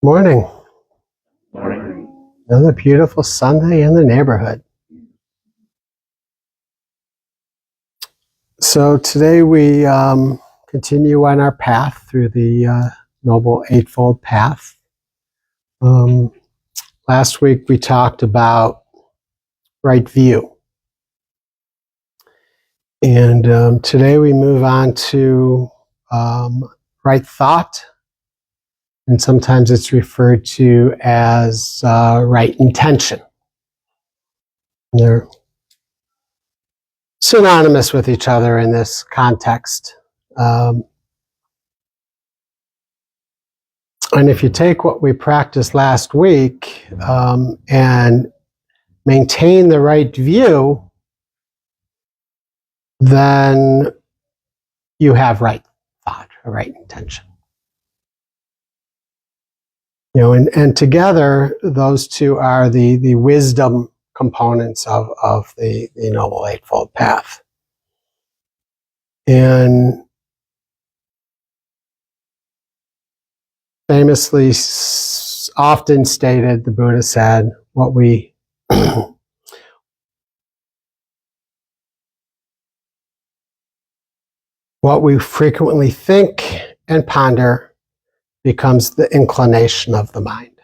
Morning. Morning. Another beautiful Sunday in the neighborhood. So today we continue on our path through the Noble Eightfold Path. Last week we talked about right view. And today we move on to right thought. And sometimes it's referred to as right intention. They're synonymous with each other in this context. And if you take what we practiced last week and maintain the right view, then you have right thought, or right intention. And together, those two are the wisdom components of the Noble Eightfold Path. And famously, often stated, the Buddha said, what we frequently think and ponder becomes the inclination of the mind.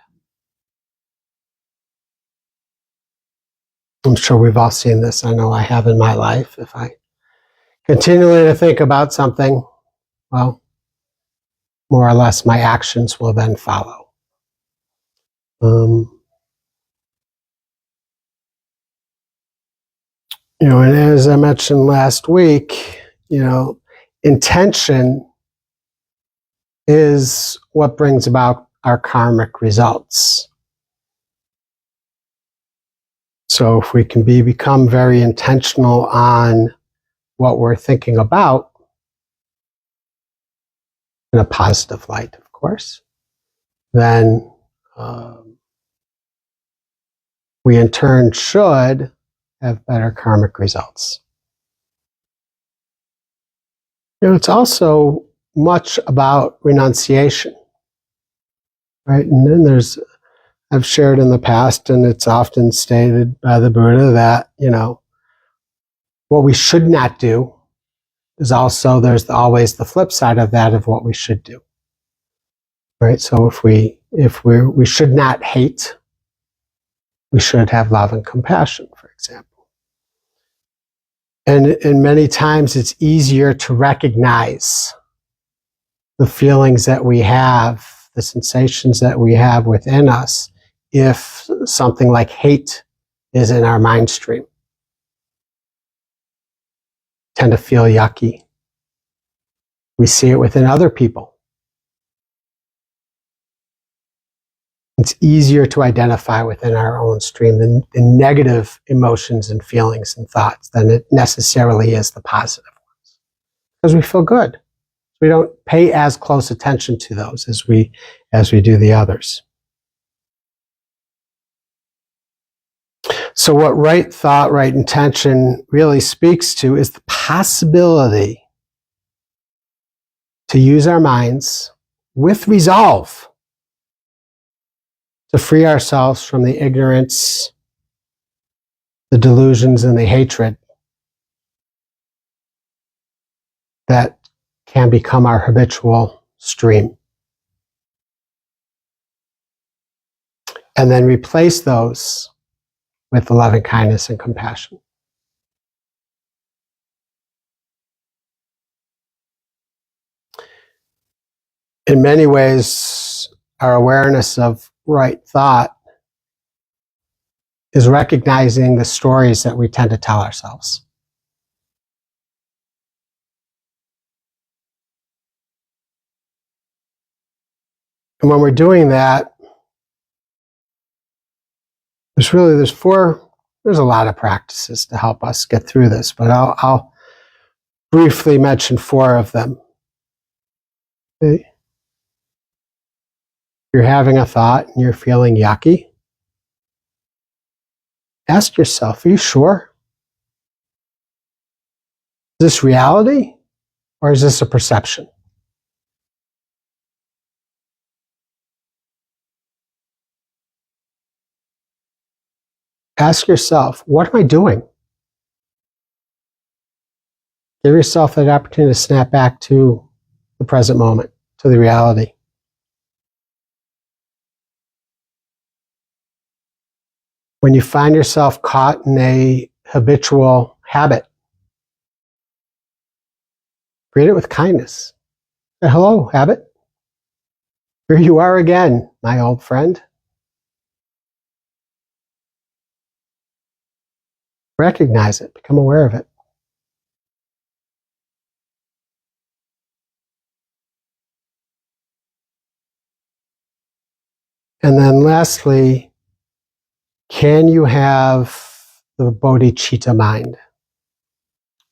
I'm sure we've all seen this. I know I have in my life. If I continually to think about something, well, more or less my actions will then follow. And as I mentioned last week, intention is what brings about our karmic results. So if we can become very intentional on what we're thinking about, in a positive light, of course, then we in turn should have better karmic results. It's also much about renunciation, right? And then I've shared in the past, and it's often stated by the Buddha that, what we should not do is also, there's always the flip side of that of what we should do, right? So if we should not hate, we should have love and compassion, for example. And many times it's easier to recognize the feelings that we have, the sensations that we have within us, if something like hate is in our mind stream. Tend to feel yucky. We see it within other people. It's easier to identify within our own stream the negative emotions and feelings and thoughts than it necessarily is the positive ones. Because we feel good. We don't pay as close attention to those as we do the others. So what right thought, right intention really speaks to is the possibility to use our minds with resolve to free ourselves from the ignorance, the delusions, and the hatred that can become our habitual stream. And then replace those with the loving kindness and compassion. In many ways, our awareness of right thought is recognizing the stories that we tend to tell ourselves. And when we're doing that, there's a lot of practices to help us get through this, but I'll briefly mention 4 of them. Okay. You're having a thought and you're feeling yucky. Ask yourself, are you sure? Is this reality or is this a perception? Ask yourself, what am I doing? Give yourself that opportunity to snap back to the present moment, to the reality. When you find yourself caught in a habitual habit, greet it with kindness. Say, hello, habit. Here you are again, my old friend. Recognize it, become aware of it. And then lastly, can you have the bodhicitta mind,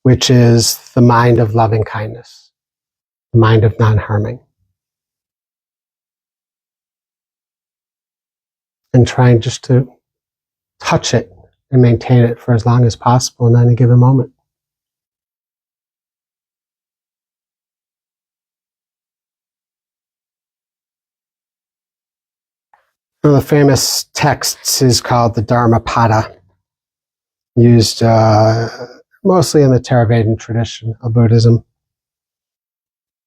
which is the mind of loving kindness, the mind of non-harming? And trying just to touch it and maintain it for as long as possible in any given moment. One of the famous texts is called the Dharmapada, used mostly in the Theravada tradition of Buddhism.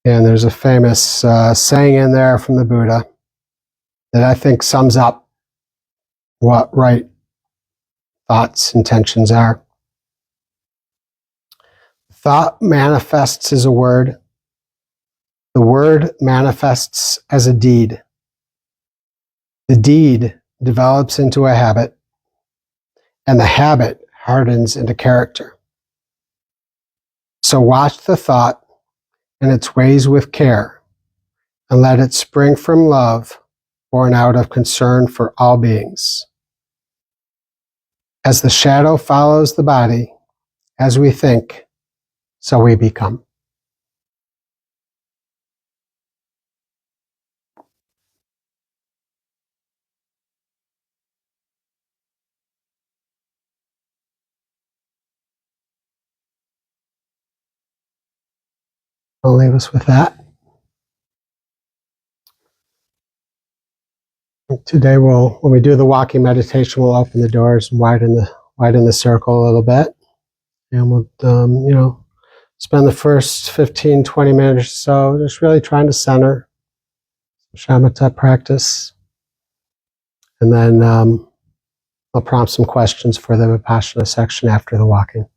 And there's a famous saying in there from the Buddha that I think sums up what right thoughts, intentions are. Thought manifests as a word. The word manifests as a deed. The deed develops into a habit, and the habit hardens into character. So watch the thought and its ways with care, and let it spring from love, born out of concern for all beings. As the shadow follows the body, as we think, so we become. I'll leave us with that. Today, when we do the walking meditation, we'll open the doors and widen the circle a little bit, and we'll spend the first 15, 20 minutes or so just really trying to center shamatha practice, and then I'll prompt some questions for the Vipassana section after the walking.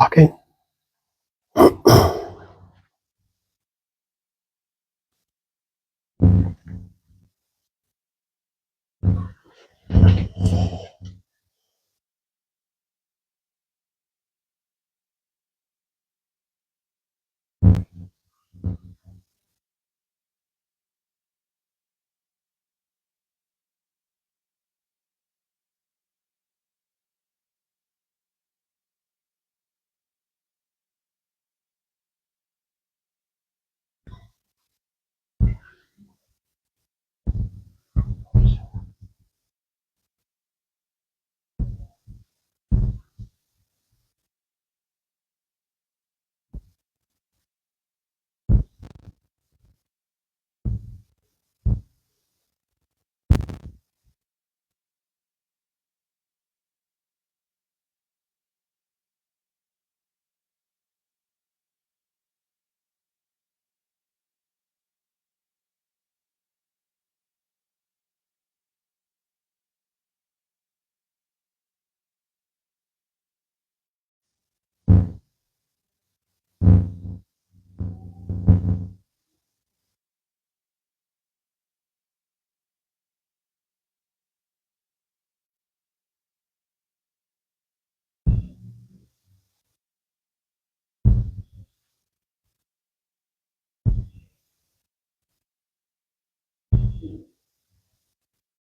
walking.